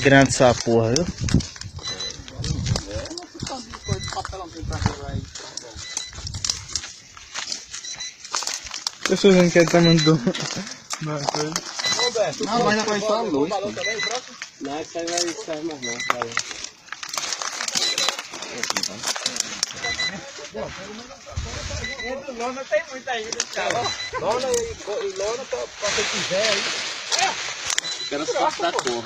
grande sapo هذا. Adesso anche il tamanho. Não, mas não vai estar luz. Não, isso aí vai sair mais não, cara. Lona tem muita ainda, cara. Lona pra quem quiser aí. Quero só da cor.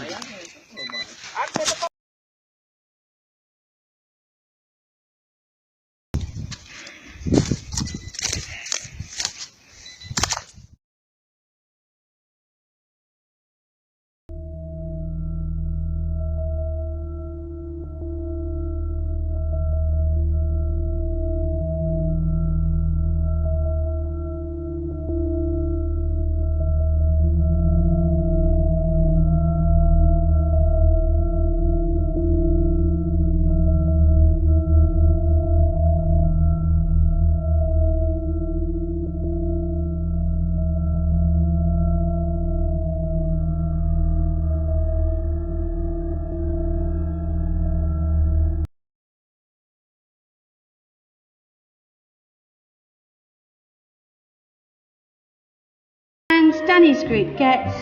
Danny's group gets,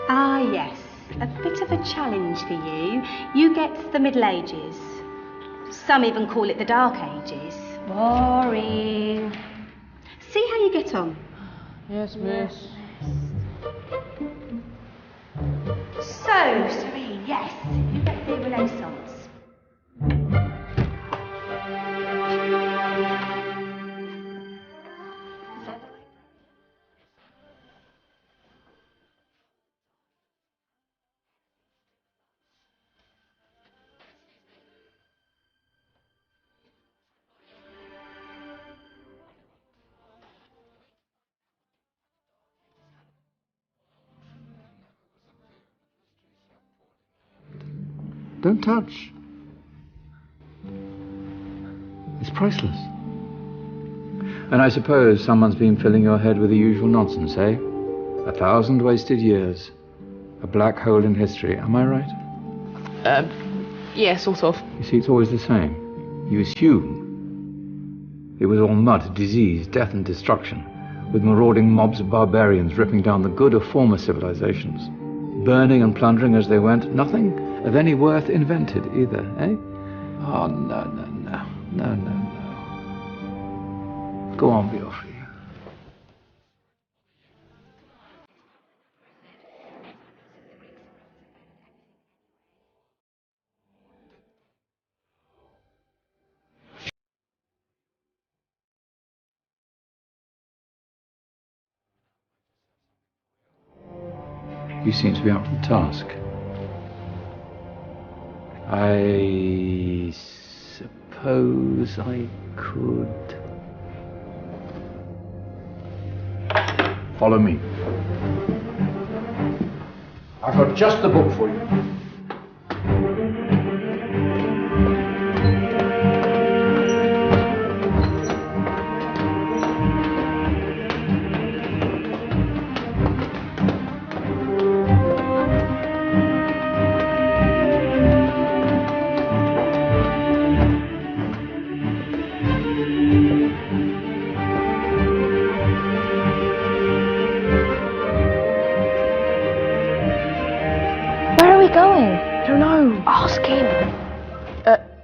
yes, a bit of a challenge for you. You get the Middle Ages. Some even call it the Dark Ages. Boring. See how you get on. Yes, miss. So, Serene, yes, you get the Renaissance. Don't touch. It's priceless. And I suppose someone's been filling your head with the usual nonsense, eh? 1,000 wasted years. A black hole in history, am I right? Yeah, sort of. You see, it's always the same. You assume it was all mud, disease, death and destruction, with marauding mobs of barbarians ripping down the good of former civilizations, burning and plundering as they went. Nothing of any worth invented either, eh? Oh, no. Go on, be off. You seem to be up to the task. I suppose I could... Follow me. I've got just the book for you.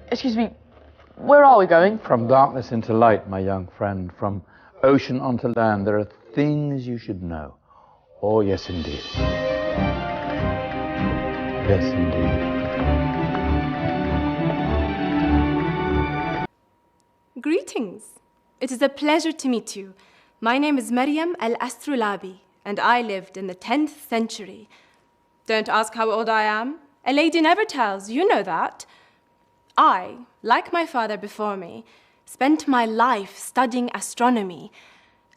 Excuse me, where are we going? From darkness into light, my young friend. From ocean onto land. There are things you should know. Oh, yes, indeed. Yes, indeed. Greetings. It is a pleasure to meet you. My name is Maryam al-Astrolabi, and I lived in the 10th century. Don't ask how old I am. A lady never tells, you know that. I, like my father before me, spent my life studying astronomy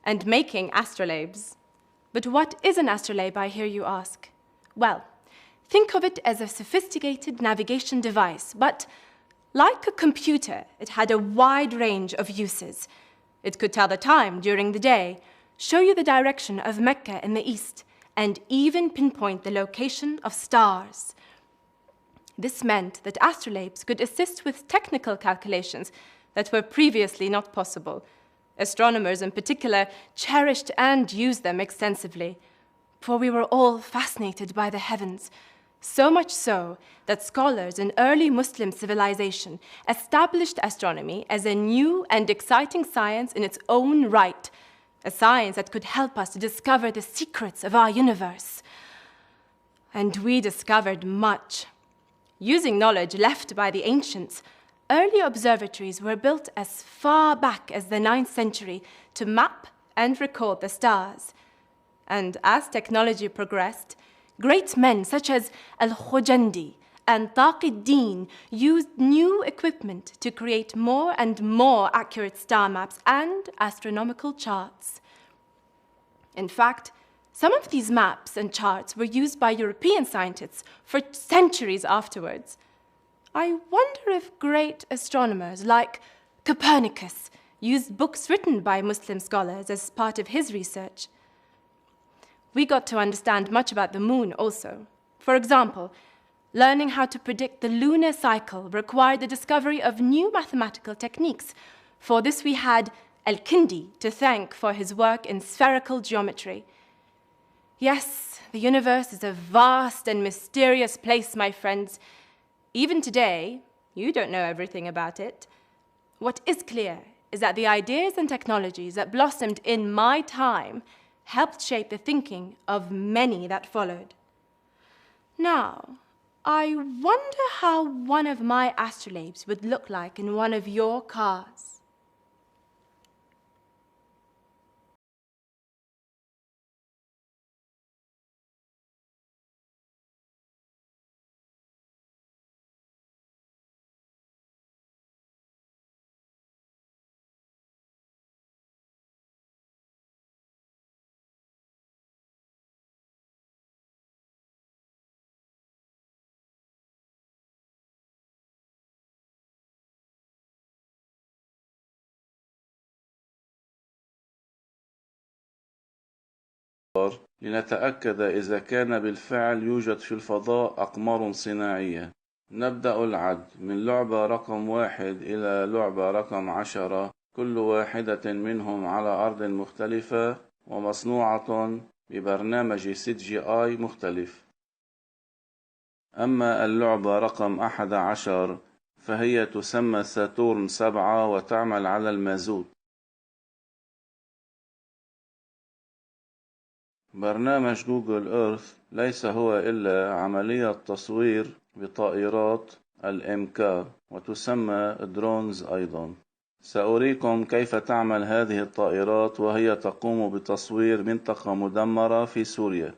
and making astrolabes. But what is an astrolabe, I hear you ask? Well, think of it as a sophisticated navigation device, but like a computer, it had a wide range of uses. It could tell the time during the day, show you the direction of Mecca in the east, and even pinpoint the location of stars. This meant that astrolabes could assist with technical calculations that were previously not possible. Astronomers in particular cherished and used them extensively, for we were all fascinated by the heavens, so much so that scholars in early Muslim civilization established astronomy as a new and exciting science in its own right, a science that could help us to discover the secrets of our universe. And we discovered much. Using knowledge left by the ancients, early observatories were built as far back as the 9th century to map and record the stars. And as technology progressed, great men such as Al-Khujandi and Taqi-d-Din used new equipment to create more and more accurate star maps and astronomical charts. In fact, some of these maps and charts were used by European scientists for centuries afterwards. I wonder if great astronomers like Copernicus used books written by Muslim scholars as part of his research. We got to understand much about the moon also. For example, learning how to predict the lunar cycle required the discovery of new mathematical techniques. For this we had Al-Kindi to thank for his work in spherical geometry. Yes, the universe is a vast and mysterious place, my friends. Even today, you don't know everything about it. What is clear is that the ideas and technologies that blossomed in my time helped shape the thinking of many that followed. Now, I wonder how one of my astrolabes would look like in one of your cars. لنتأكد إذا كان بالفعل يوجد في الفضاء أقمار صناعية. نبدأ العد من لعبة رقم 1 إلى لعبة رقم 10، كل واحدة منهم على أرض مختلفة ومصنوعة ببرنامج CGI مختلف. أما اللعبة رقم 11 فهي تسمى ساتورن 7 وتعمل على المازوت. برنامج جوجل إيرث ليس هو إلا عملية تصوير بطائرات الإمكار وتسمى درونز أيضا. سأريكم كيف تعمل هذه الطائرات وهي تقوم بتصوير منطقة مدمرة في سوريا.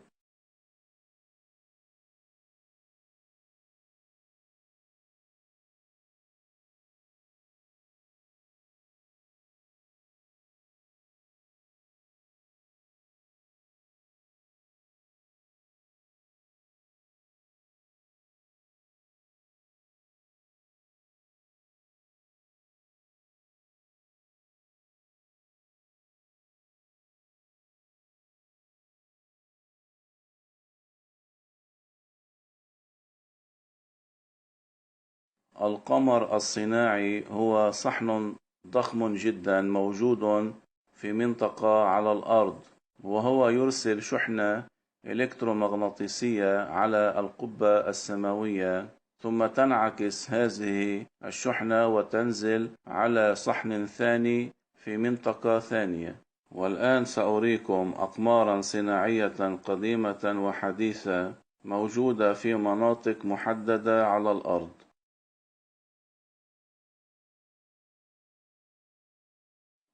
القمر الصناعي هو صحن ضخم جدا موجود في منطقة على الأرض، وهو يرسل شحنة إلكترومغناطيسية على القبة السماوية، ثم تنعكس هذه الشحنة وتنزل على صحن ثاني في منطقة ثانية. والآن سأريكم أقمارا صناعية قديمة وحديثة موجودة في مناطق محددة على الأرض.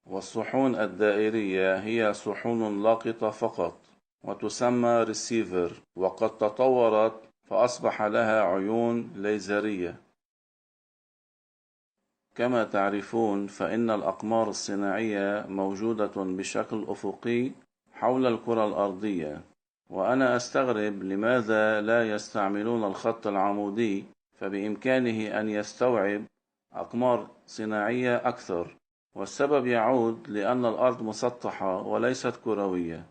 والصحون الدائرية هي صحون لاقطة فقط وتسمى ريسيفر، وقد تطورت فأصبح لها عيون ليزرية. كما تعرفون فإن الأقمار الصناعية موجودة بشكل أفقي حول الكرة الأرضية، وأنا أستغرب لماذا لا يستعملون الخط العمودي، فبإمكانه أن يستوعب أقمار صناعية أكثر، والسبب يعود لأن الأرض مسطحة وليست كروية.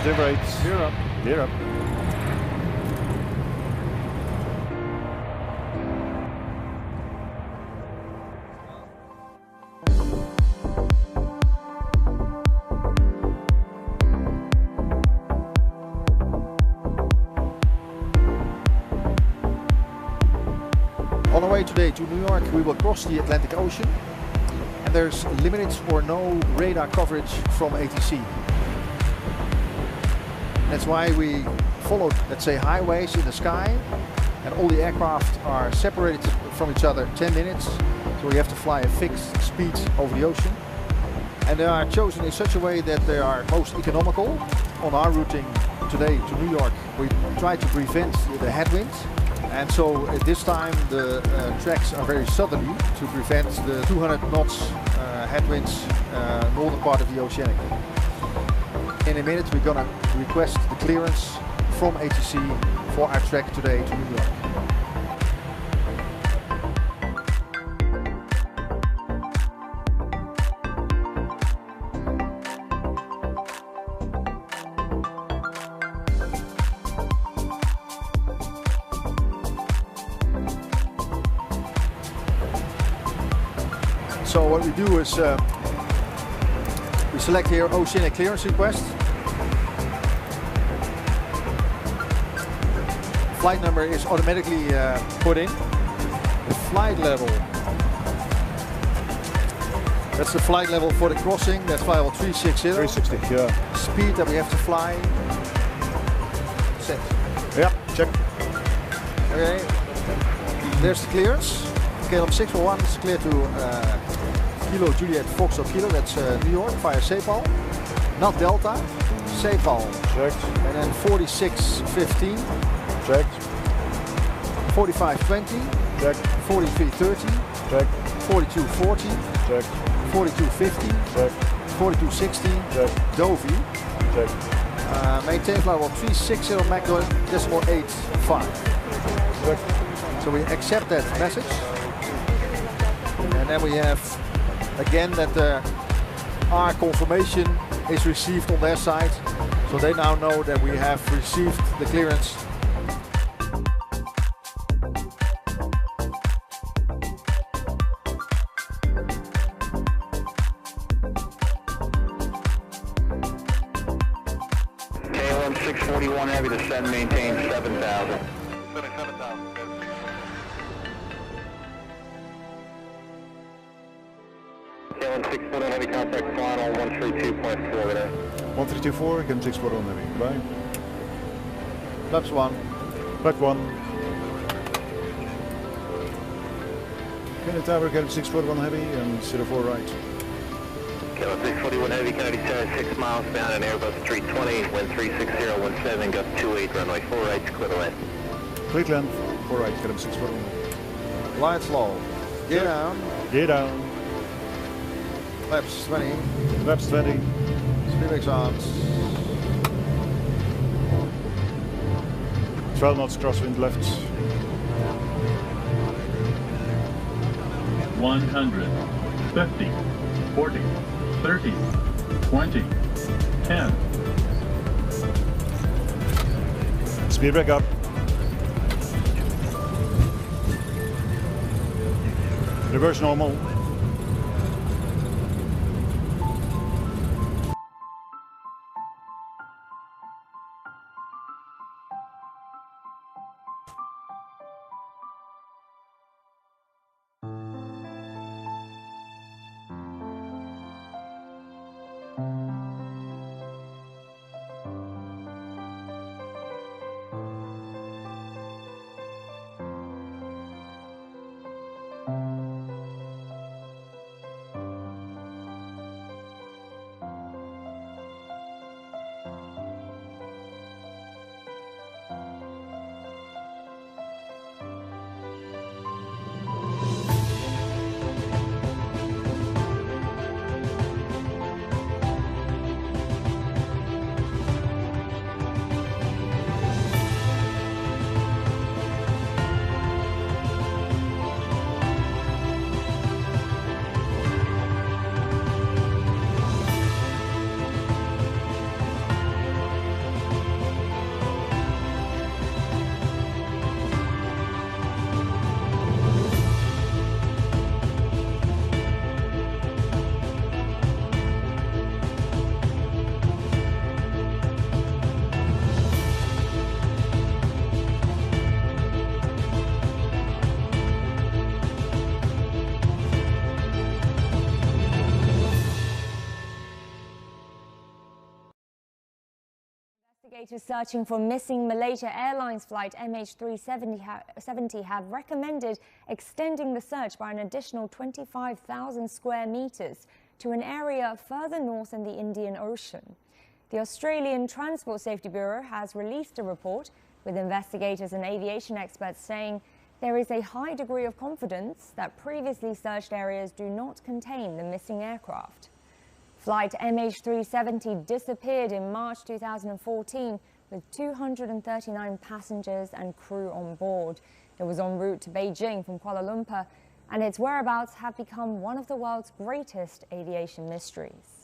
Clear right. Clear up. Clear up. On our way today to New York, we will cross the Atlantic Ocean, and there's limited or no radar coverage from ATC. That's why we followed, let's say, highways in the sky, and all the aircraft are separated from each other 10 minutes, so we have to fly a fixed speed over the ocean. And they are chosen in such a way that they are most economical. On our routing today to New York, we try to prevent the headwind. And so at this time the tracks are very southerly to prevent the 200 knots headwinds northern part of the oceanic. In a minute we're gonna request the clearance from ATC for our track today to New York. So what we do is we select here oceanic clearance request. Flight number is automatically put in. The flight level, that's the flight level for the crossing, that's flight level 360. 360, yeah. Speed that we have to fly. Set. Yeah, check. Okay, there's the clearance. KLM 641 is clear to Kilo Juliet Foxtrot Kilo, that's New York via Sepal. Not Delta, Sepal. Checked. And then 4615. Checked. 4520. Checked. 4330. Checked. 4240. Checked. 4250. Checked. 4260. Checked. Dovi. Checked. Maintain flight level 360 decimal 85. Checked. So we accept that message. And then we have again that our confirmation is received on their side. So they now know that we have received the clearance. KLM 641 heavy descend, maintain 7,000. 7,000. KLM 641 heavy contact flying on 132.4 today. 1324, KLM 641 heavy. Goodbye. Flaps 1. Flap 1. Kennedy Tower, KLM 641 heavy and 04 right. KLM 641 heavy, Kennedy Tower 6 miles bound and Airbus 320, wind 36017, gust 28, runway 4 right, clear to land. Clear to land, 4 right, KLM 641. Lights low. Gear down. Gear down. Flaps 20. Flaps 20. Speedmax on. 12 knots crosswind left. 100, 50, 40, 30, 20, 10. Speed back up. Reverse normal. Investigators searching for missing Malaysia Airlines flight MH370 have recommended extending the search by an additional 25,000 square metres to an area further north in the Indian Ocean. The Australian Transport Safety Bureau has released a report with investigators and aviation experts saying there is a high degree of confidence that previously searched areas do not contain the missing aircraft. Flight MH370 disappeared in March 2014 with 239 passengers and crew on board. It was en route to Beijing from Kuala Lumpur, and its whereabouts have become one of the world's greatest aviation mysteries.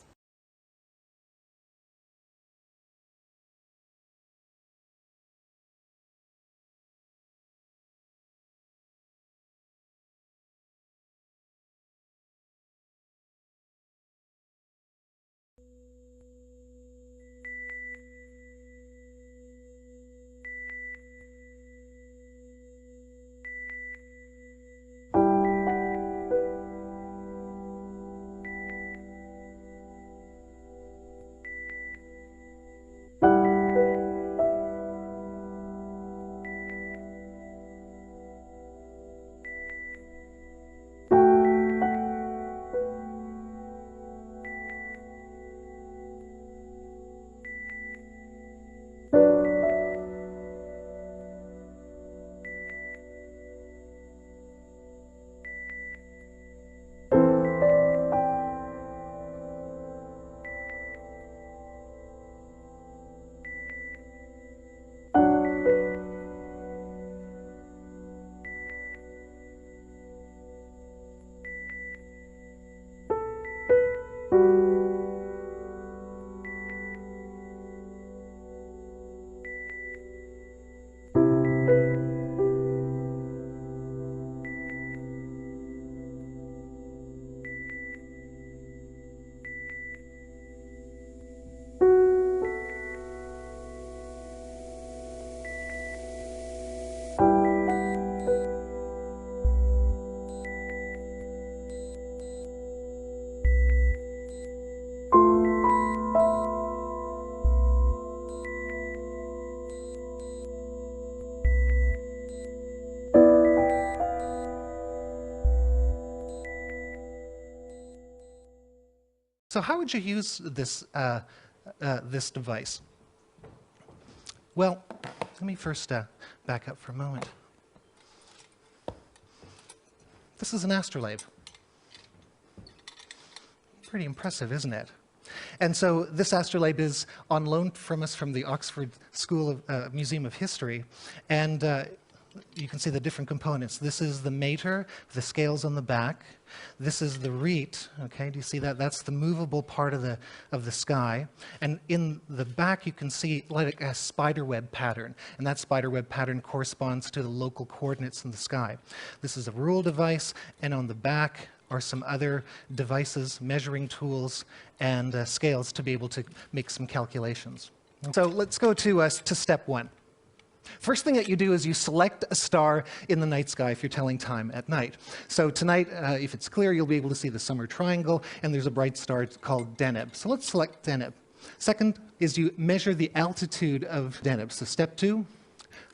So how would you use this, this device? Well, let me first back up for a moment. This is an astrolabe. Pretty impressive, isn't it? And so this astrolabe is on loan from us from the Oxford School of Museum of History, and you can see the different components. This is the mater, the scales on the back. This is the reet, okay, do you see that? That's the movable part of the sky. And in the back you can see like a spiderweb pattern, and that spiderweb pattern corresponds to the local coordinates in the sky. This is a rule device, and on the back are some other devices, measuring tools, and scales to be able to make some calculations. So let's go to step one. First thing that you do is you select a star in the night sky if you're telling time at night. So tonight, if it's clear, you'll be able to see the summer triangle, and there's a bright star called Deneb. So let's select Deneb. Second is you measure the altitude of Deneb. So step two,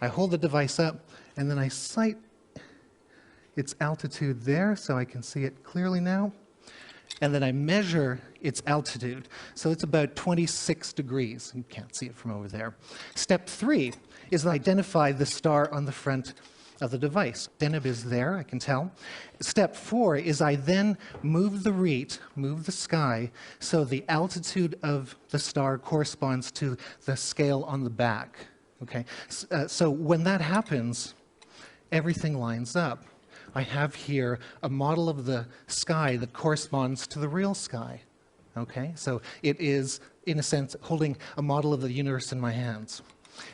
I hold the device up, and then I sight its altitude there, so I can see it clearly now. And then I measure its altitude. So it's about 26 degrees. You can't see it from over there. Step three is to identify the star on the front of the device. Deneb is there, I can tell. Step four is I then move the reet, move the sky, so the altitude of the star corresponds to the scale on the back. Okay? So when that happens, everything lines up. I have here a model of the sky that corresponds to the real sky. Okay? So it is, in a sense, holding a model of the universe in my hands.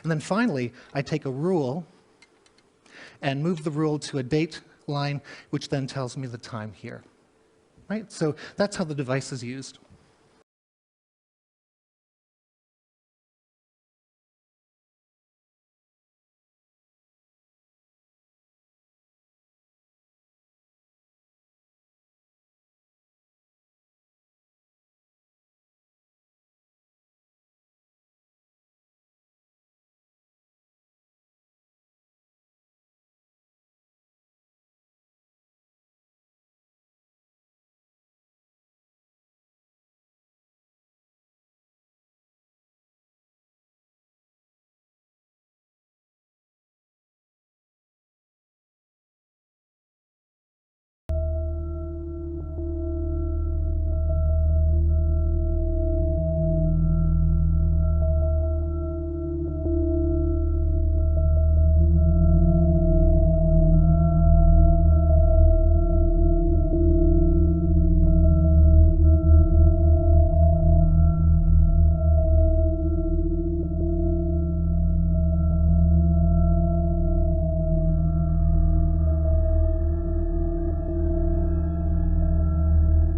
And then finally, I take a rule and move the rule to a date line, which then tells me the time here. Right? So that's how the device is used.